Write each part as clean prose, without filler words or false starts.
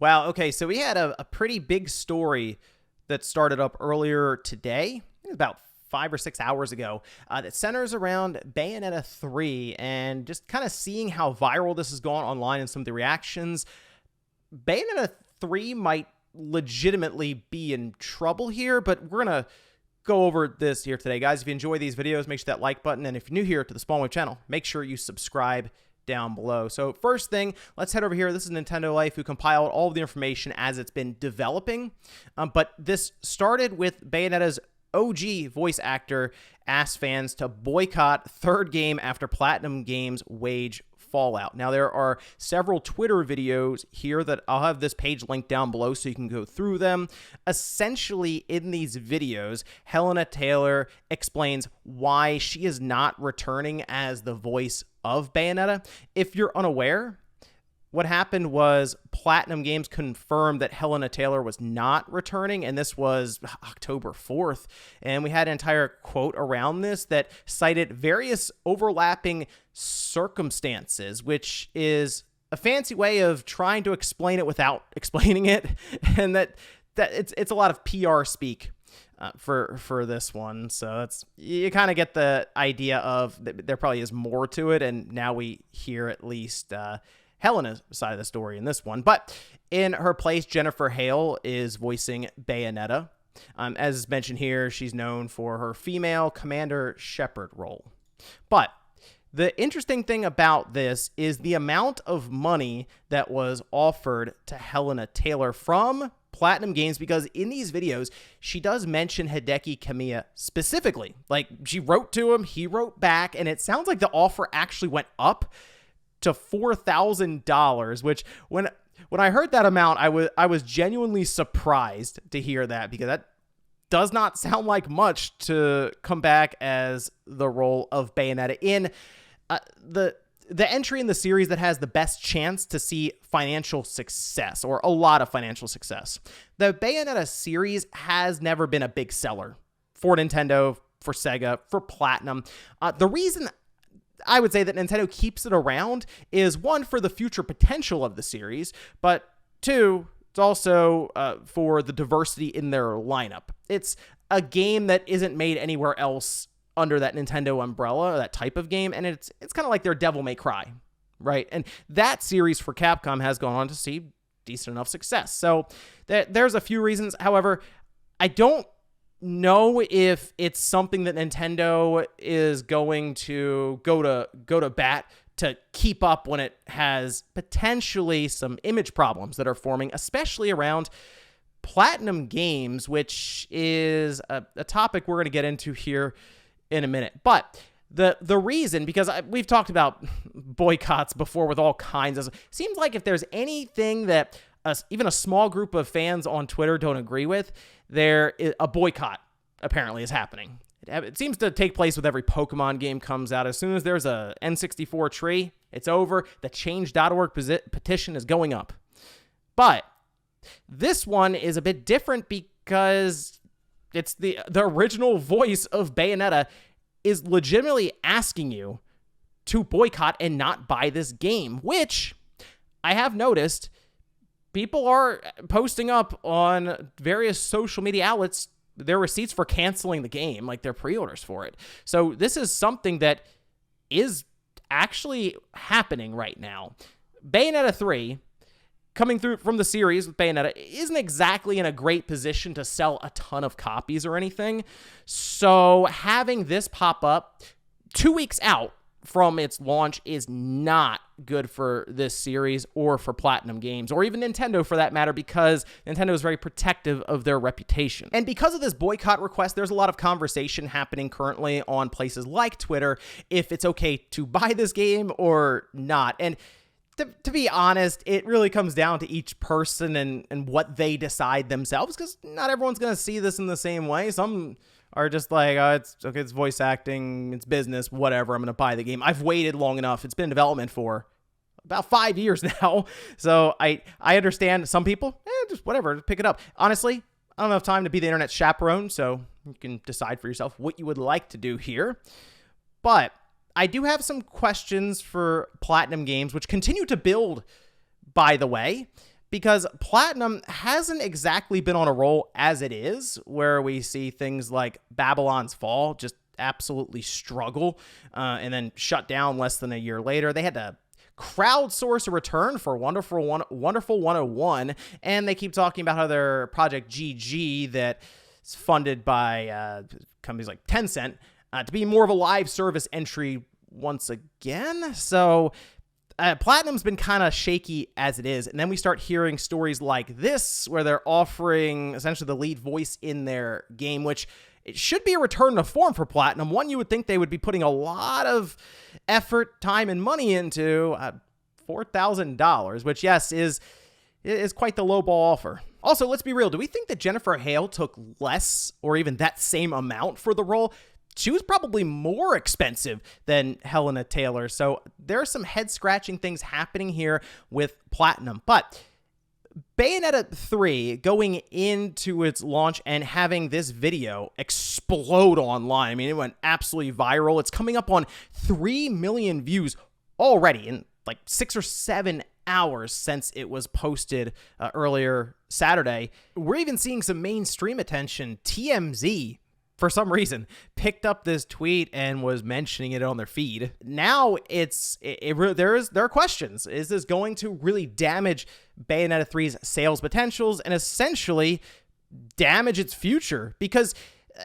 Wow, okay, so we had a pretty big story that started up earlier today, about 5 or 6 hours ago, that centers around Bayonetta 3 and just kind of seeing how viral this has gone online and some of the reactions. Bayonetta 3 might legitimately be in trouble here, but we're going to go over this here today. Guys, if you enjoy these videos, make sure that like button, and if you're new here to the Spawn Wave channel, make sure you subscribe down below. So first thing, let's head over here. This is Nintendo Life, who compiled all of the information as it's been developing. But this started with Bayonetta's OG voice actor asked fans to boycott third game after PlatinumGames wage fallout. Now, there are several Twitter videos here that I'll have this page linked down below so you can go through them. Essentially, in these videos, Helena Taylor explains why she is not returning as the voice of Bayonetta. If you're unaware, what happened was PlatinumGames confirmed that Helena Taylor was not returning, and this was October 4th. And we had an entire quote around this that cited various overlapping circumstances, which is a fancy way of trying to explain it without explaining it. And that it's a lot of PR speak for this one. So that's, you kind of get the idea of there probably is more to it, and now we hear at least Helena's side of the story in this one. But in her place, Jennifer Hale is voicing Bayonetta. As mentioned here, she's known for her female Commander Shepard role. But the interesting thing about this is the amount of money that was offered to Helena Taylor from PlatinumGames, because in these videos, she does mention Hideki Kamiya specifically. Like, she wrote to him, he wrote back, and it sounds like the offer actually went up to $4,000, which when I heard that amount, I was genuinely surprised to hear that, because that does not sound like much to come back as the role of Bayonetta in the entry in the series that has the best chance to see financial success, or a lot of financial success. The Bayonetta series has never been a big seller for Nintendo, for Sega, for Platinum. The reason I would say that Nintendo keeps it around is, one, for the future potential of the series, but two, it's also for the diversity in their lineup. It's a game that isn't made anywhere else under that Nintendo umbrella, that type of game, and it's kind of like their Devil May Cry, right? And that series for Capcom has gone on to see decent enough success. So there's a few reasons. However, I don't know if it's something that Nintendo is going to go to bat to keep up when it has potentially some image problems that are forming, especially around PlatinumGames, which is a topic we're going to get into here in a minute. But the reason, because we've talked about boycotts before with all kinds of, seems like if there's anything that even a small group of fans on Twitter don't agree with, a boycott apparently is happening. It seems to take place with every Pokemon game comes out. As soon as there's a N64 tree, it's over. The change.org petition is going up. But this one is a bit different because it's the original voice of Bayonetta is legitimately asking you to boycott and not buy this game, which I have noticed people are posting up on various social media outlets their receipts for canceling the game, like their pre-orders for it. So this is something that is actually happening right now. Bayonetta 3, coming through from the series with Bayonetta, isn't exactly in a great position to sell a ton of copies or anything. So having this pop up 2 weeks out from its launch is not good for this series or for PlatinumGames, or even Nintendo for that matter, because Nintendo is very protective of their reputation. And because of this boycott request, there's a lot of conversation happening currently on places like Twitter if it's okay to buy this game or not. And to be honest, it really comes down to each person and what they decide themselves, because not everyone's going to see this in the same way. Some are just like, oh, it's okay, it's voice acting, it's business, whatever, I'm going to buy the game. I've waited long enough. It's been in development for about 5 years now. So I understand some people, just whatever, pick it up. Honestly, I don't have time to be the internet's chaperone, so you can decide for yourself what you would like to do here. But I do have some questions for PlatinumGames, which continue to build, by the way. because Platinum hasn't exactly been on a roll as it is, where we see things like Babylon's Fall just absolutely struggle and then shut down less than a year later. They had to crowdsource a return for Wonderful 101, and they keep talking about how their Project GG that is funded by companies like Tencent to be more of a live service entry once again. So Platinum's been kind of shaky as it is, and then we start hearing stories like this where they're offering essentially the lead voice in their game, which it should be a return to form for Platinum. One you would think they would be putting a lot of effort, time, and money into. $4,000, which, yes, is quite the lowball offer. Also, let's be real. Do we think that Jennifer Hale took less or even that same amount for the role? She was probably more expensive than Helena Taylor. So there are some head-scratching things happening here with Platinum. But Bayonetta 3 going into its launch and having this video explode online. I mean, it went absolutely viral. It's coming up on 3 million views already in like 6 or 7 hours since it was posted earlier Saturday. We're even seeing some mainstream attention. TMZ, for some reason, picked up this tweet and was mentioning it on their feed. Now there are questions. Is this going to really damage Bayonetta 3's sales potentials and essentially damage its future? Because,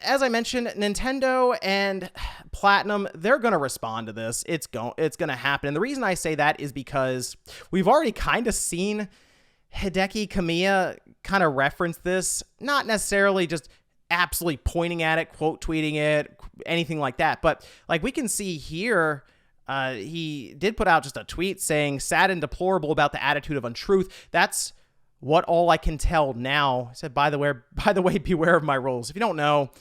as I mentioned, Nintendo and Platinum, they're going to respond to this. It's going to happen. And the reason I say that is because we've already kind of seen Hideki Kamiya kind of reference this, not necessarily just absolutely pointing at it, quote tweeting it, anything like that. But like we can see here, he did put out just a tweet saying, sad and deplorable about the attitude of untruth. That's what all I can tell now. He said, by the way, beware of my rules. If you don't know,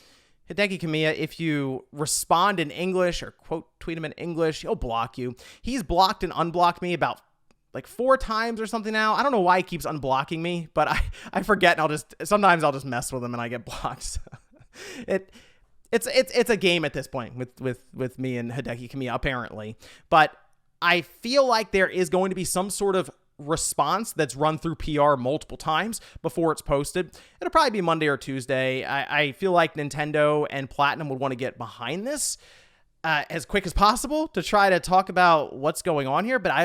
Hideki Kamiya, if you respond in English or quote tweet him in English, he'll block you. He's blocked and unblocked me about like 4 times or something now. I don't know why he keeps unblocking me, but I forget, and sometimes I'll just mess with him and I get blocked. So it's a game at this point with me and Hideki Kamiya, apparently. But I feel like there is going to be some sort of response that's run through PR multiple times before it's posted. It'll probably be Monday or Tuesday. I feel like Nintendo and Platinum would want to get behind this as quick as possible to try to talk about what's going on here, but I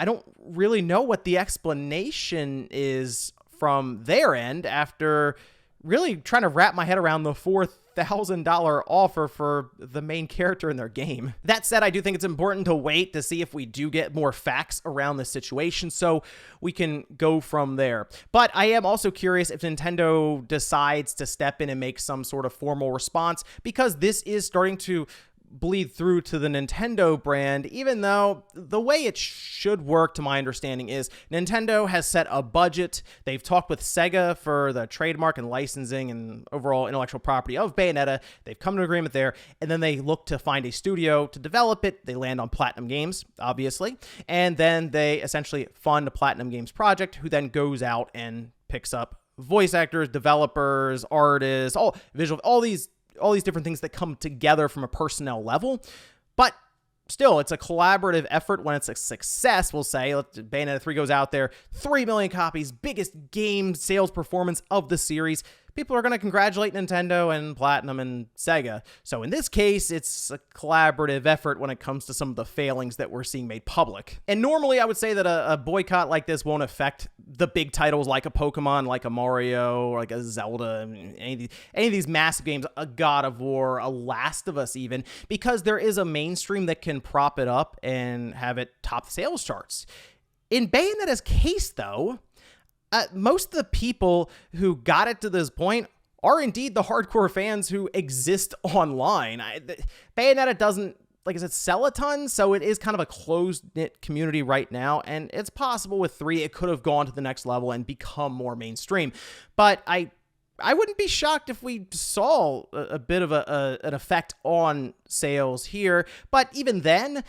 don't really know what the explanation is from their end after really trying to wrap my head around the $4,000 offer for the main character in their game. That said, I do think it's important to wait to see if we do get more facts around the situation so we can go from there. But I am also curious if Nintendo decides to step in and make some sort of formal response, because this is starting to bleed through to the Nintendo brand, even though the way it should work, to my understanding, is Nintendo has set a budget. They've talked with Sega for the trademark and licensing and overall intellectual property of Bayonetta. They've come to an agreement there, and then they look to find a studio to develop it. They land on PlatinumGames, obviously, and then they essentially fund a PlatinumGames project, who then goes out and picks up voice actors, developers, artists, all these different things that come together from a personnel level. But still, it's a collaborative effort. When it's a success, we'll say, Bayonetta 3 goes out there, 3 million copies, biggest game sales performance of the series. People are going to congratulate Nintendo and Platinum and Sega. So in this case, it's a collaborative effort when it comes to some of the failings that we're seeing made public. And normally I would say that a boycott like this won't affect the big titles like a Pokemon, like a Mario, or like a Zelda, any of these massive games, a God of War, a Last of Us even, because there is a mainstream that can prop it up and have it top the sales charts. In Bayonetta's case, though, most of the people who got it to this point are indeed the hardcore fans who exist online. Bayonetta doesn't, like I said, sell a ton, so it is kind of a closed-knit community right now, and it's possible with 3 it could have gone to the next level and become more mainstream. But I wouldn't be shocked if we saw a bit of an effect on sales here, but even then,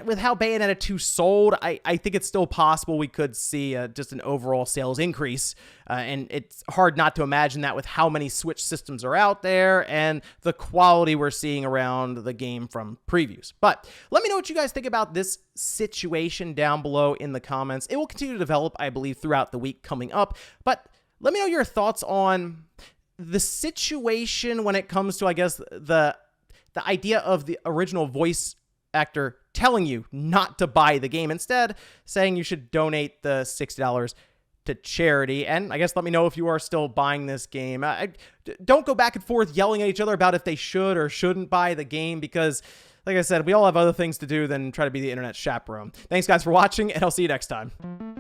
with how Bayonetta 2 sold, I think it's still possible we could see just an overall sales increase. And it's hard not to imagine that with how many Switch systems are out there and the quality we're seeing around the game from previews. But let me know what you guys think about this situation down below in the comments. It will continue to develop, I believe, throughout the week coming up. But let me know your thoughts on the situation when it comes to, I guess, the idea of the original voice actor telling you not to buy the game, instead saying you should donate the $60 to charity. And I guess let me know if you are still buying this game. Don't go back and forth yelling at each other about if they should or shouldn't buy the game, because like I said, we all have other things to do than try to be the internet's chaperone. Thanks guys for watching, and I'll see you next time.